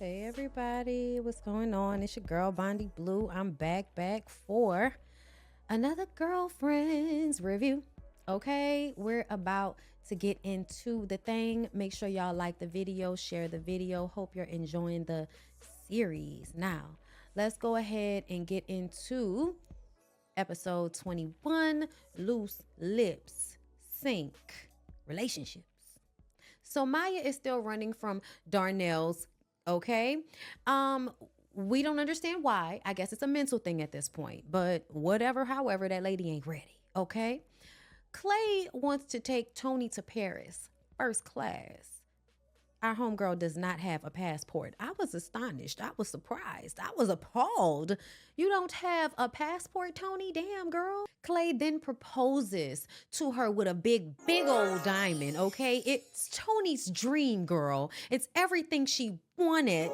Hey everybody, what's going on? It's your girl Bondy Blue. I'm back for another girlfriend's review. Okay, we're about to get into the thing. Make sure y'all like the video, share the video. Hope you're enjoying the series. Now, let's go ahead and get into episode 21, Loose Lips, Sync, Relationships. So Maya is still running from Darnell's, okay? We don't understand why. I guess it's a mental thing at this point. But whatever, however, that lady ain't ready, okay? Clay wants to take Tony to Paris, first class. Our homegirl does not have a passport. I was astonished. I was surprised. I was appalled. You don't have a passport, Tony? Damn, girl. Clay then proposes to her with a big old diamond, okay? It's Tony's dream, girl. It's everything she wanted,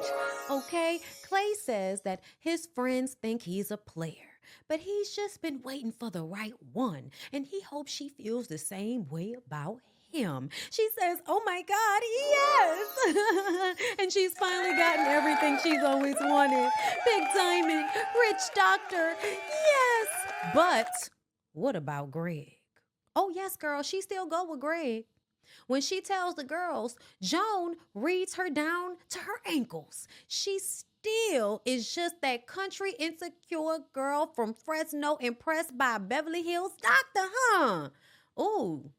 okay? Clay says that his friends think he's a player, but he's just been waiting for the right one, and he hopes she feels the same way about him. She says, oh my God, yes. And she's finally gotten everything she's always wanted. Big diamond, rich doctor, yes. But what about Greg? Oh yes, girl, she still go with Greg. When she tells the girls, Joan reads her down to her ankles. She still is just that country insecure girl from Fresno impressed by Beverly Hills doctor, huh? Ooh.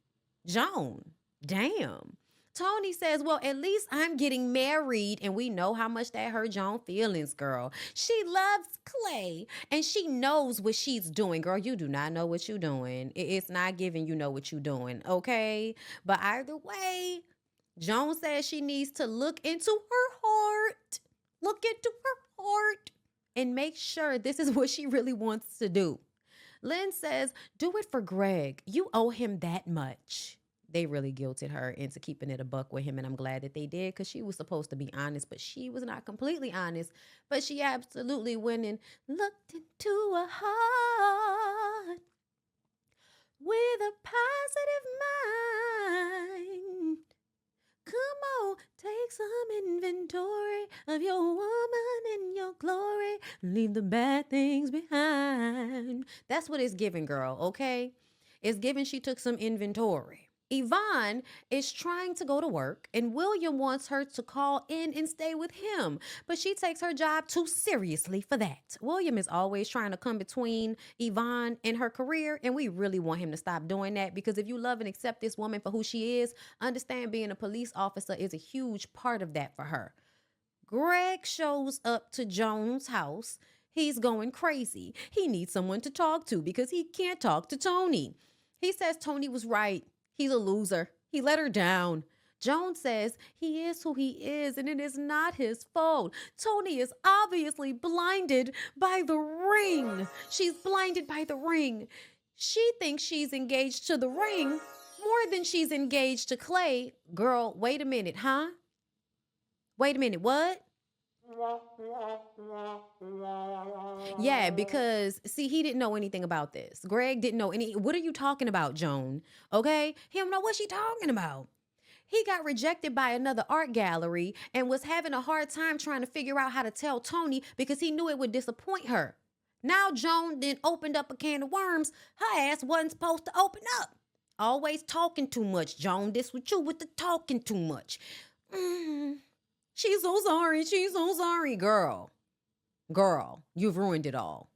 Joan, damn. Tony says, well, at least I'm getting married, and we know how much that hurt Joan's feelings, girl. She loves Clay, and she knows what she's doing. Girl, you do not know what you're doing. It's not giving you know what you're doing, okay? But either way, Joan says she needs to look into her heart. Look into her heart and make sure this is what she really wants to do. Lynn says, do it for Greg. You owe him that much. They really guilted her into keeping it a buck with him, and I'm glad that they did because she was supposed to be honest, but she was not completely honest. But she absolutely went and looked into a heart with a positive mind. Come on, take some inventory of your woman and your glory. Leave the bad things behind. That's what it's giving, girl, okay? It's giving she took some inventory. Yvonne is trying to go to work, and William wants her to call in and stay with him, but she takes her job too seriously for that. William is always trying to come between Yvonne and her career, and we really want him to stop doing that, because if you love and accept this woman for who she is, understand being a police officer is a huge part of that for her. Greg shows up to Joan's house. He's going crazy. He needs someone to talk to because he can't talk to Tony. He says Tony was right. He's a loser. He let her down. Joan says he is who he is, and it is not his fault. Tony is obviously blinded by the ring. She's blinded by the ring. She thinks she's engaged to the ring more than she's engaged to Clay. Girl, wait a minute, huh? Wait a minute, what? Yeah, because see, he didn't know anything about this. Greg didn't know any. What are you talking about, Joan? Okay, he don't know what she talking about. He got rejected by another art gallery and was having a hard time trying to figure out how to tell Tony because he knew it would disappoint her. Now Joan then opened up a can of worms her ass wasn't supposed to open up. Always talking too much, Joan. This with you with the talking too much. She's so sorry. She's so sorry, girl. Girl, you've ruined it all.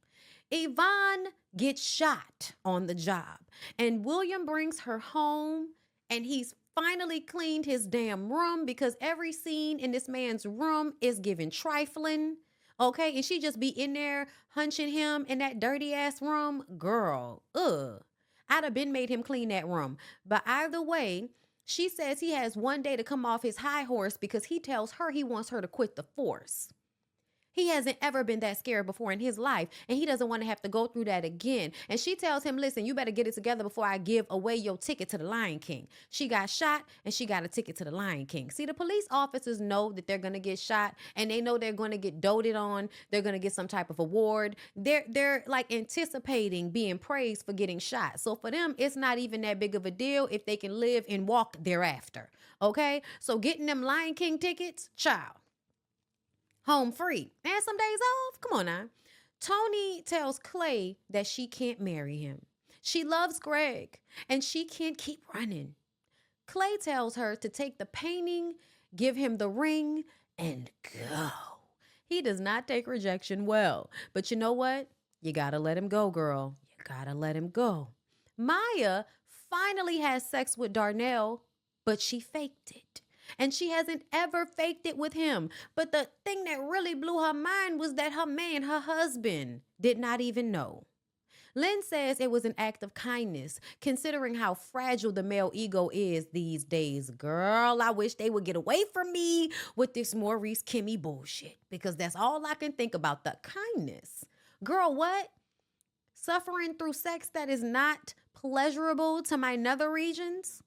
Yvonne gets shot on the job, and William brings her home, and he's finally cleaned his damn room because every scene in this man's room is giving trifling. Okay, and she just be in there hunching him in that dirty ass room. Girl, I'd have been made him clean that room. But either way, she says he has one day to come off his high horse because he tells her he wants her to quit the force. He hasn't ever been that scared before in his life, and he doesn't want to have to go through that again. And she tells him, listen, you better get it together before I give away your ticket to the Lion King. She got shot, and she got a ticket to the Lion King. See, the police officers know that they're going to get shot, and they know they're going to get doted on. They're going to get some type of award. They're like anticipating being praised for getting shot. So for them, it's not even that big of a deal if they can live and walk thereafter. Okay? So getting them Lion King tickets, child. home free, and some days off. Come on now. Tony tells Clay that she can't marry him. She loves Greg and she can't keep running. Clay tells her to take the painting, give him the ring, and go. He does not take rejection well. But you know what? You gotta let him go, girl. You gotta let him go. Maya finally has sex with Darnell, but she faked it. And she hasn't ever faked it with him. But the thing that really blew her mind was that her man, her husband, did not even know. Lynn says it was an act of kindness, considering how fragile the male ego is these days. Girl, I wish they would get away from me with this Maurice Kimmy bullshit, because that's all I can think about, the kindness. Girl, what? Suffering through sex that is not pleasurable to my nether regions?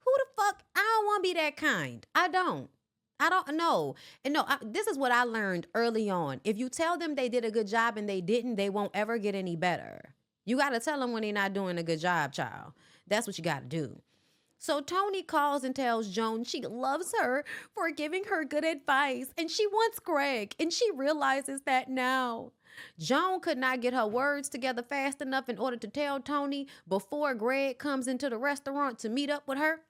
Who the fuck? I don't want to be that kind. I don't know. And no, this is what I learned early on. If you tell them they did a good job and they didn't, they won't ever get any better. You got to tell them when they're not doing a good job, child. That's what you got to do. So Tony calls and tells Joan she loves her for giving her good advice and she wants Greg, and she realizes that now. Joan could not get her words together fast enough in order to tell Tony before Greg comes into the restaurant to meet up with her.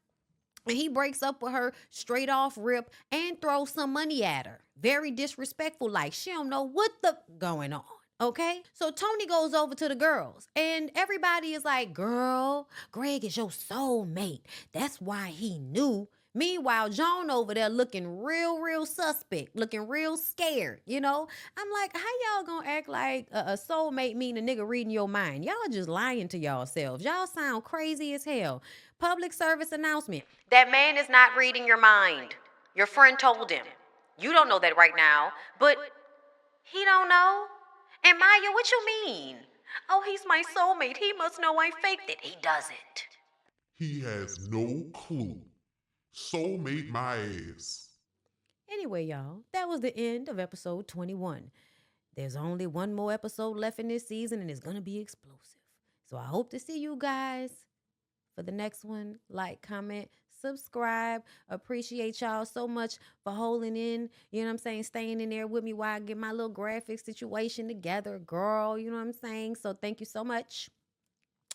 And he breaks up with her straight off rip and throws some money at her. Very disrespectful, like she don't know what the going on. Okay? So Tony goes over to the girls and everybody is like, girl, Greg is your soulmate. That's why he knew. Meanwhile, Joan over there looking real suspect, looking real scared, you know? I'm like, how y'all gonna act like a soulmate mean a nigga reading your mind? Y'all just lying to yourselves. Y'all sound crazy as hell. Public service announcement. That man is not reading your mind. Your friend told him. You don't know that right now, but he don't know. And Maya, what you mean? Oh, he's my soulmate. He must know I faked it. He doesn't. He has no clue. Soulmate my ass. Anyway, y'all, that was the end of episode 21. There's only one more episode left in this season, and it's going to be explosive. So I hope to see you guys for the next one. Like, comment, subscribe. Appreciate y'all so much for holding in, you know what I'm saying, staying in there with me while I get my little graphic situation together, girl, you know what I'm saying? So thank you so much.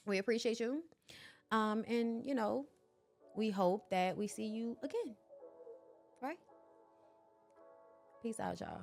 We appreciate you. And, you know, we hope that we see you again, right? Peace out, y'all.